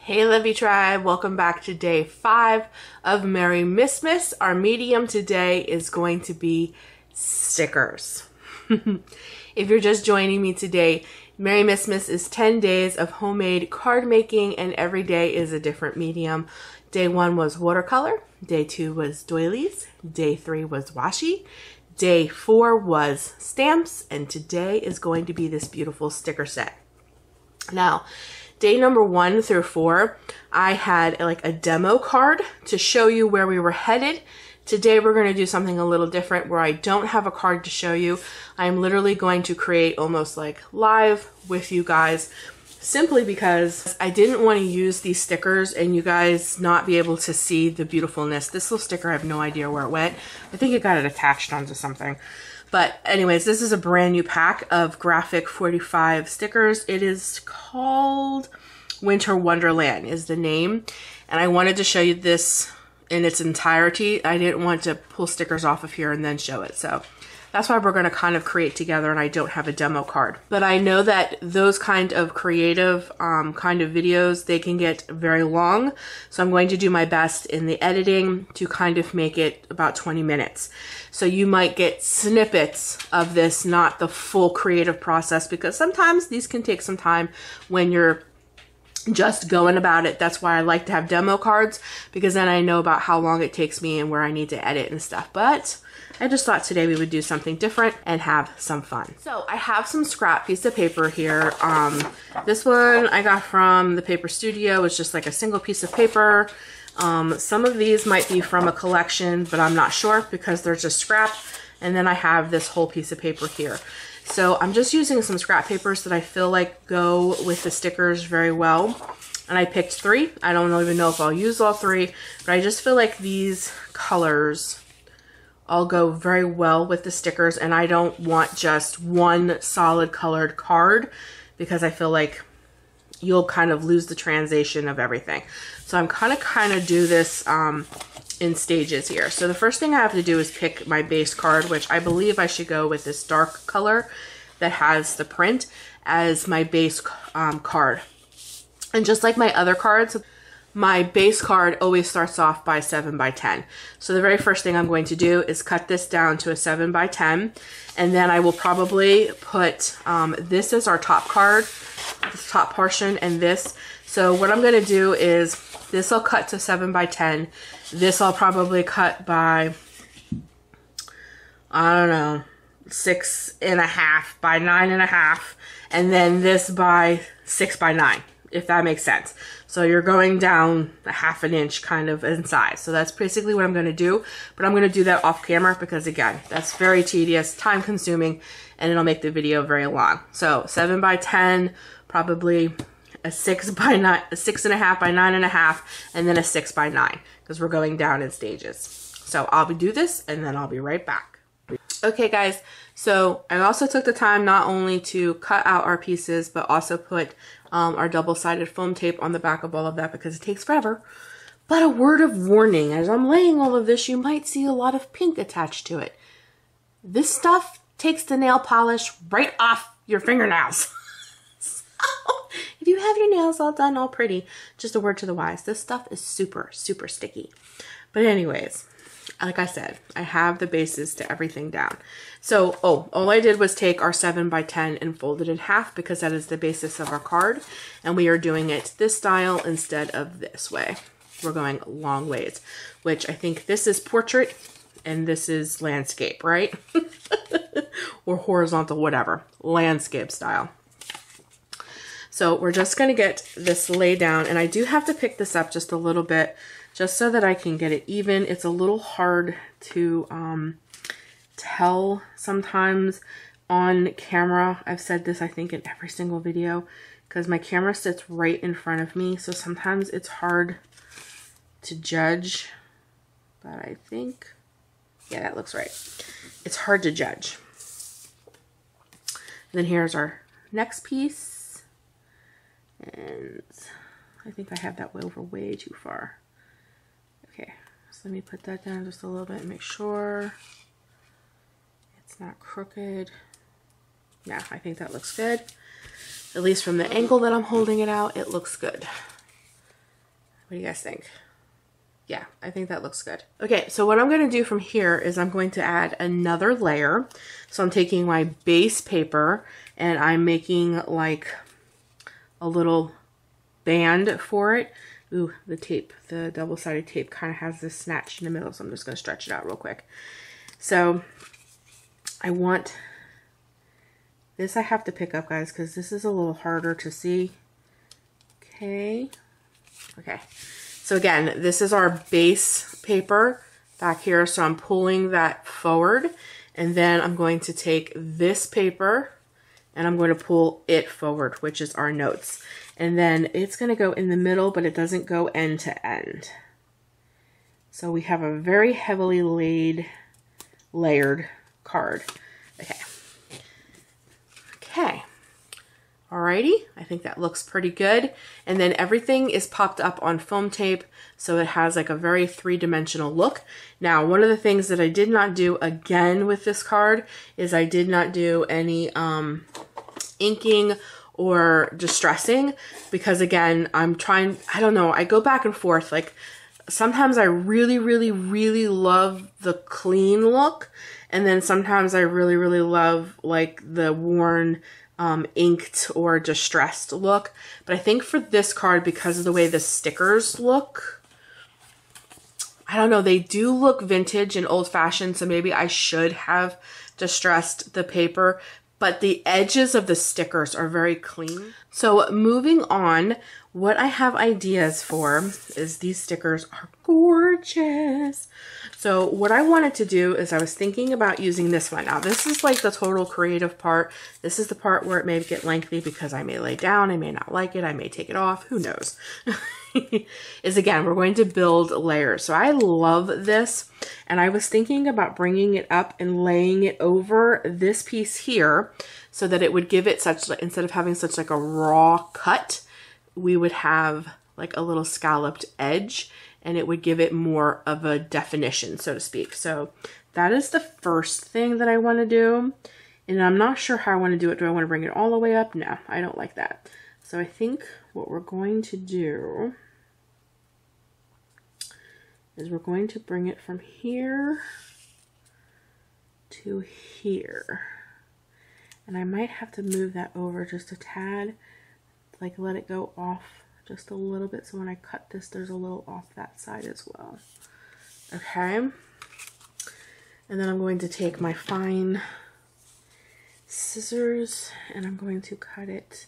Hey Lovie Tribe, welcome back to day 5 of Merry Missmas. Our medium today is going to be stickers. If you're just joining me today, Merry Missmas is 10 days of homemade card making and every day is a different medium. Day 1 was watercolor, day 2 was doilies, day 3 was washi, day 4 was stamps, and today is going to be this beautiful sticker set. Now, day number 1 through 4, I had like a demo card to show you where we were headed. Today we're going to do something a little different where I don't have a card to show you. I'm literally going to create almost like live with you guys, simply because I didn't want to use these stickers and you guys not be able to see the beautifulness. This little sticker, I have no idea where it went. I think it got it attached onto something. But anyways, this is a brand new pack of graphic 45 stickers. It is called Winter Wonderland is the name. And I wanted to show you this in its entirety. I didn't want to pull stickers off of here and then show it. So that's why we're going to kind of create together, and I don't have a demo card. But I know that those kind of creative kind of videos, they can get very long. So I'm going to do my best in the editing to kind of make it about 20 minutes. So you might get snippets of this, not the full creative process, because sometimes these can take some time when you're just going about it. That's why I like to have demo cards, because then I know about how long it takes me and where I need to edit and stuff. But I just thought today we would do something different and have some fun. So I have some scrap piece of paper here. This one I got from the paper studio. It's just like a single piece of paper. Some of these might be from a collection, but I'm not sure because they're just scrap. And then I have this whole piece of paper here. So I'm just using some scrap papers that I feel like go with the stickers very well. And I picked 3. I don't even know if I'll use all 3, but I just feel like these colors all go very well with the stickers, and I don't want just one solid colored card because I feel like you'll kind of lose the translation of everything. So I'm kind of do this in stages here. So the first thing I have to do is pick my base card, which I believe I should go with this dark color that has the print as my base card. And just like my other cards, my base card always starts off by 7 by 10. So the very first thing I'm going to do is cut this down to a 7 by 10. And then I will probably put this as our top card, this top portion, and this. So what I'm going to do is this will cut to 7 by 10. This I'll probably cut by, I don't know, 6.5 by 9.5. And then this by 6 by 9, if that makes sense. So you're going down a ½ an inch kind of in size. So that's basically what I'm going to do. But I'm going to do that off camera because, again, that's very tedious, time consuming, and it'll make the video very long. So 7 by 10, probably a 6 by 9, a 6.5 by 9.5, and then a 6 by 9 because we're going down in stages. So I'll do this and then I'll be right back. Okay, guys. So I also took the time not only to cut out our pieces, but also put our double-sided foam tape on the back of all of that because it takes forever. But a word of warning, as I'm laying all of this, you might see a lot of pink attached to it. This stuff takes the nail polish right off your fingernails. So if you have your nails all done, all pretty, just a word to the wise, this stuff is super, super sticky. But anyways, like I said, I have the bases to everything down. So, all I did was take our 7 by 10 and fold it in half because that is the basis of our card. And we are doing it this style instead of this way. We're going long ways, which I think this is portrait and this is landscape, right? Or horizontal, whatever, landscape style. So we're just going to get this laid down, and I do have to pick this up just a little bit just so that I can get it even. It's a little hard to tell sometimes on camera. I've said this, I think, in every single video because my camera sits right in front of me, so sometimes it's hard to judge, but I think, yeah, that looks right. It's hard to judge. And then here's our next piece, and I think I have that over way too far. Okay, so let me put that down just a little bit and make sure it's not crooked. Yeah, I think that looks good. At least from the angle that I'm holding it out, it looks good. What do you guys think? Yeah, I think that looks good. Okay, so what I'm going to do from here is I'm going to add another layer. So I'm taking my base paper and I'm making like a little band for it. Ooh, the tape, the double-sided tape kind of has this snatch in the middle, so I'm just going to stretch it out real quick. So I want this, I have to pick up, guys, because this is a little harder to see. Okay. So again, this is our base paper back here. So I'm pulling that forward, and then I'm going to take this paper and I'm going to pull it forward, which is our notes. And then it's going to go in the middle, but it doesn't go end to end. So we have a very heavily layered card. Okay. Alrighty, I think that looks pretty good. And then everything is popped up on foam tape, so it has like a very three-dimensional look. Now, one of the things that I did not do again with this card is I did not do any inking or distressing, because again, I'm trying, I don't know, I go back and forth. Like sometimes I really, really, really love the clean look, and then sometimes I really, really love like the worn inked or distressed look. But I think for this card, because of the way the stickers look, I don't know, they do look vintage and old-fashioned, so maybe I should have distressed the paper, but the edges of the stickers are very clean. So moving on, what I have ideas for is these stickers are gorgeous. So what I wanted to do is I was thinking about using this one. Now this is like the total creative part. This is the part where it may get lengthy because I may lay down, I may not like it, I may take it off, who knows. Is again, we're going to build layers. So I love this, and I was thinking about bringing it up and laying it over this piece here so that it would give it such, instead of having such like a raw cut, we would have like a little scalloped edge, and it would give it more of a definition, so to speak. So that is the first thing that I want to do, and I'm not sure how I want to do it. Do I want to bring it all the way up? No, I don't like that. So I think what we're going to do is we're going to bring it from here to here. And I might have to move that over just a tad, like let it go off just a little bit, so when I cut this, there's a little off that side as well. Okay. And then I'm going to take my fine scissors and I'm going to cut it.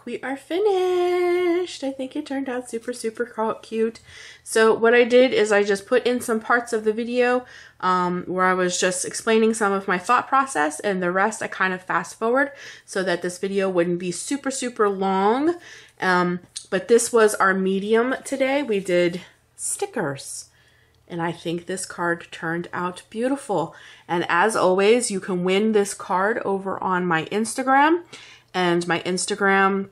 think we are finished. I think it turned out super, super cute. So what I did is I just put in some parts of the video where I was just explaining some of my thought process, and the rest I kind of fast forward so that this video wouldn't be super, super long. But this was our medium today. We did stickers. And I think this card turned out beautiful. And as always, you can win this card over on my Instagram. And my Instagram,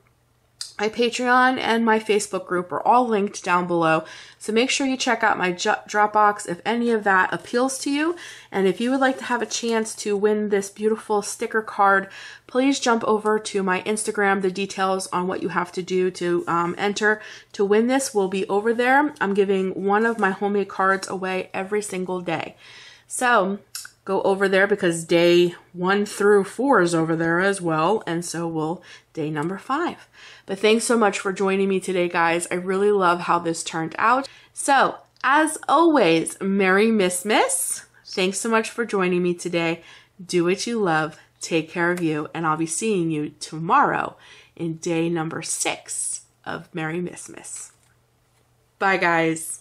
my Patreon, and my Facebook group are all linked down below. So make sure you check out my Dropbox if any of that appeals to you. And if you would like to have a chance to win this beautiful sticker card, please jump over to my Instagram. The details on what you have to do to enter to win this will be over there. I'm giving one of my homemade cards away every single day. So go over there because day 1 through 4 is over there as well. And so will day number 5. But thanks so much for joining me today, guys. I really love how this turned out. So as always, Merry Missmas. Thanks so much for joining me today. Do what you love. Take care of you. And I'll be seeing you tomorrow in day number 6 of Merry Missmas. Bye, guys.